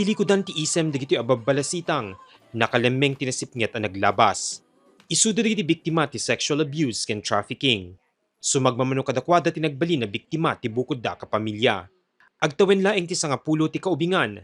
Iti likodan ti isem dagiti ababalasitang, nakalemeng tinasipnget ang naglabas. Isuda dagiti biktima ti sexual abuse ken trafficking. Sumagmamano kadakwada ti nagbali na biktima ti bukod da kapamilya. Agtawen laeng ti sangapulo ti kaubingan.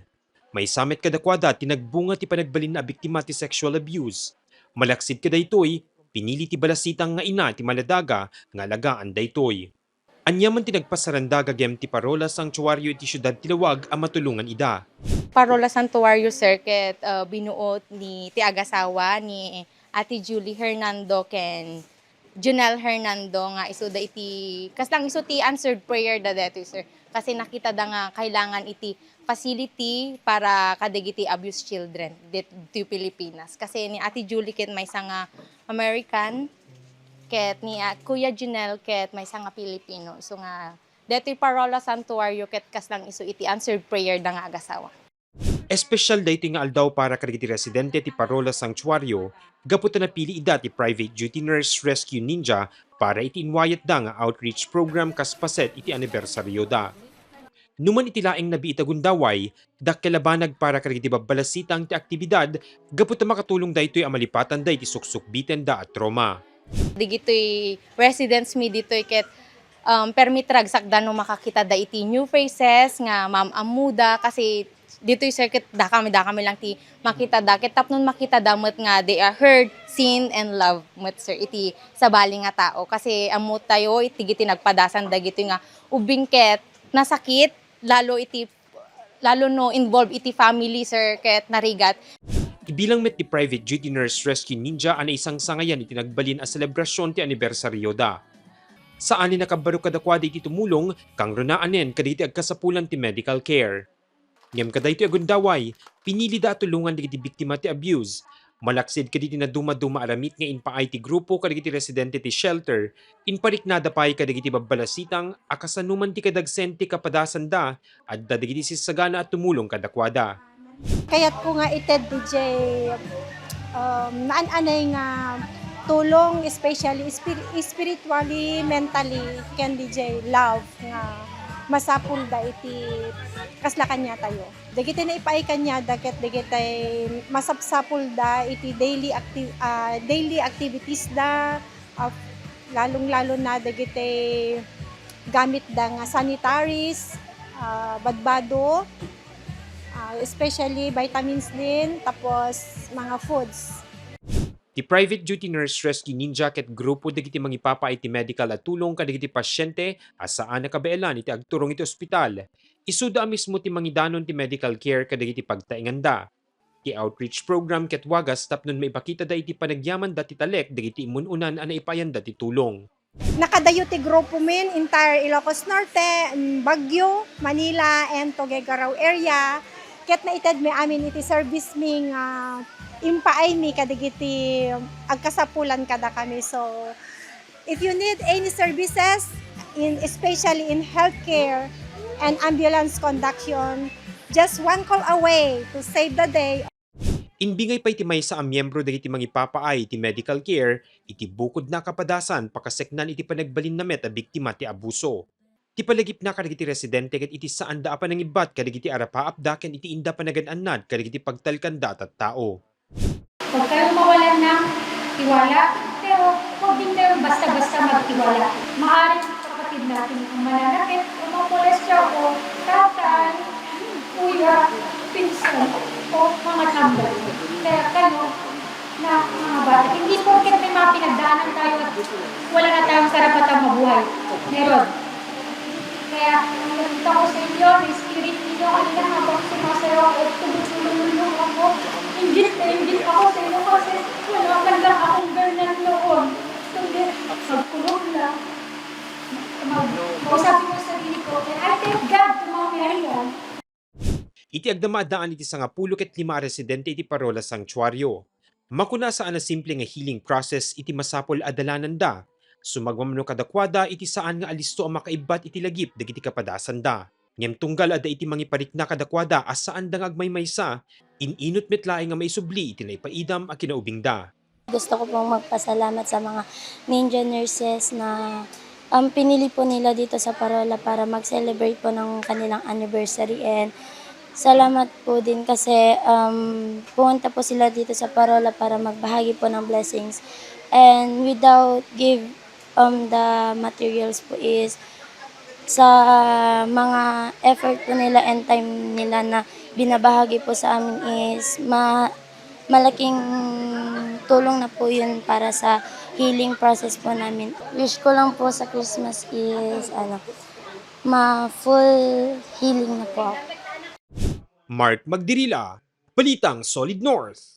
May samet kadakwada ti nagbunga ti panagbalin na biktima ti sexual abuse. Malaksid kadaytoy, pinili ti balasitang nga ina ti maladaga nga alagaan daytoy. Anyaman ti nagpasarandaga gem ti parola sanctuaryo iti syudad ti Lawag a matulungan ida. Parola Santuario Circuit binuot ni ti agasawa ni Ate Julie Hernando ken Junel Hernando nga isuda iti kaslang isu ti answered prayer da detoy sir kasi nakita da nga kailangan iti facility para kadagiti abused children dito Pilipinas kasi ni Ate Julie ket may nga American ket ni Kuya Junel ket may nga Pilipino so nga detoy Parola Santuario ket kaslang isu iti answered prayer da nga agasawa. Espesyal daytoy nga aldaw para kadagiti residente ti Parola Sanctuaryo, gaputan na pili ida ti Private Duty Nurse Rescue Ninja para iti inwayat da nga outreach program kaspaset iti anibersaryo da. Numan iti laeng nabiita gundaway, dakkelabanag para kadagiti babalasitang ti aktibidad, gaputan makatulong daytoy amalipatan da iti suksukbiten da at trauma. Digitoy residents mi ditoy ket permit ragsak da no makakita da iti new faces nga ma'am amuda kasi dito'y circuit da kami lang ti makita da ket tapnon makita damet nga they are heard, seen and loved met sir iti sabali nga tao kasi amot tayo iti giti nagpadasan dagiti nga ubing ket nasakit lalo no involved iti family sir ket narigat. Ibilang met ti Private Duty Nurse Rescue Ninja ana isang sangayan iti nagbalin a selebrasyon ti anibersaryo da. Saan ni nakabaro kadakwada iti tumulong kang runaanen kaditi agkasapulan ti medical care. Ngem kaday iti agundaway, pinili da tulungan digiti biktima ti abuse. Malaksid kaditi na duma-duma aramit nga inpaay ti grupo kadagiti residente ti shelter, inpariknada pay kadagiti babbalasitang akasanuman ti kadagsenti kapadasan da, at dadigiti sisagana at tumulong kadakwada. Kaya't ko nga ited DJ naan-anay nga tulong especially spiritually, mentally ken DJ love nga masapul da iti kasla kanya tayo. Dagiti na ipaay kanya daket dagiti masapsapul da iti daily activities da lalong-lalo na dagiti gamit da nga sanitaries, badbado, especially vitamins din tapos mga foods. Ti Private Duty Nurse Rescue Ninja ket grupo dagiti mangipapaay ti medical at tulong kadagiti pasyente asaan nakabaelan iti agturong iti ospital. Isuda mismo ti mangidanon ti medical care kadagiti pagtainganda. Ti outreach program ket wagas tapnon maipakita da iti panagyaman da ti talek dagiti imununan a naipayan da ti tulong. Nakadayo ti grupo min entire Ilocos Norte, Baguio, Manila and Tuguegarao area. Ket naited mi amin iti service mi nga impaay mi kadagiti agkasapulan kada kami. So if you need any services especially in healthcare and ambulance conduction, just one call away to save the day. Inbingay pa iti maysa a miyembro dagiti mangipapaay iti medical care, iti bukod na kapadasan pakaseknan iti panagbalin na met a biktima ti abuso. Ti palagip na kadagiti residente ket iti saan da pa nangibat kadagiti arapaap da ken iti inda panagan-annad kadagiti pagtalkanda at tao. Huwag kayong mawalan ng tiwala, pero huwag din kayong basta-basta magtiwala. Maaaring kapatid natin ang mananakit o mamolestya o tatay, kuya, pinsan, o mga tambal. Kaya kayo, na mga bata, hindi porket may mga pinagdaanan tayo at wala na tayong karapatang mabuhay. Meron. Kaya, nakita ko sa inyo, may spirit ninyo kanina habang sumasayaw ako, tumutulong ako. Ingit na ingit ako sa inyo kasi wala man lang akong ganyan noon. Kundi, magkulong lang. Mausapin mo sa sarili ko, and I thank God kung mga pinariyan. Iti agdamaadaan iti sangapulo ket lima a residente iti Parola Sanctuaryo. Makuna saan na simple nga healing process iti masapol adalanan da. Sumagmamano kadakwada iti saan nga alisto ang makaibat iti lagip dagiti kapadasan da. Ngem tunggal ada iti mangiparik na kadakwada asaan da ngagmaymaysa, ininot metlaeng nga maisubli iti naipaidam a kinaubing da. Gusto ko pong magpasalamat sa mga ninja nurses na pinili po nila dito sa Parola para mag-celebrate po ng kanilang anniversary and salamat po din kasi pumunta po sila dito sa Parola para magbahagi po ng blessings. And without give the materials po is sa mga effort po nila and time nila na binabahagi po sa amin is malaking tulong na po yun para sa healing process po namin. Wish ko lang po sa Christmas is ma-full healing na po ako. Mark Magdirila, Balitang Solid North.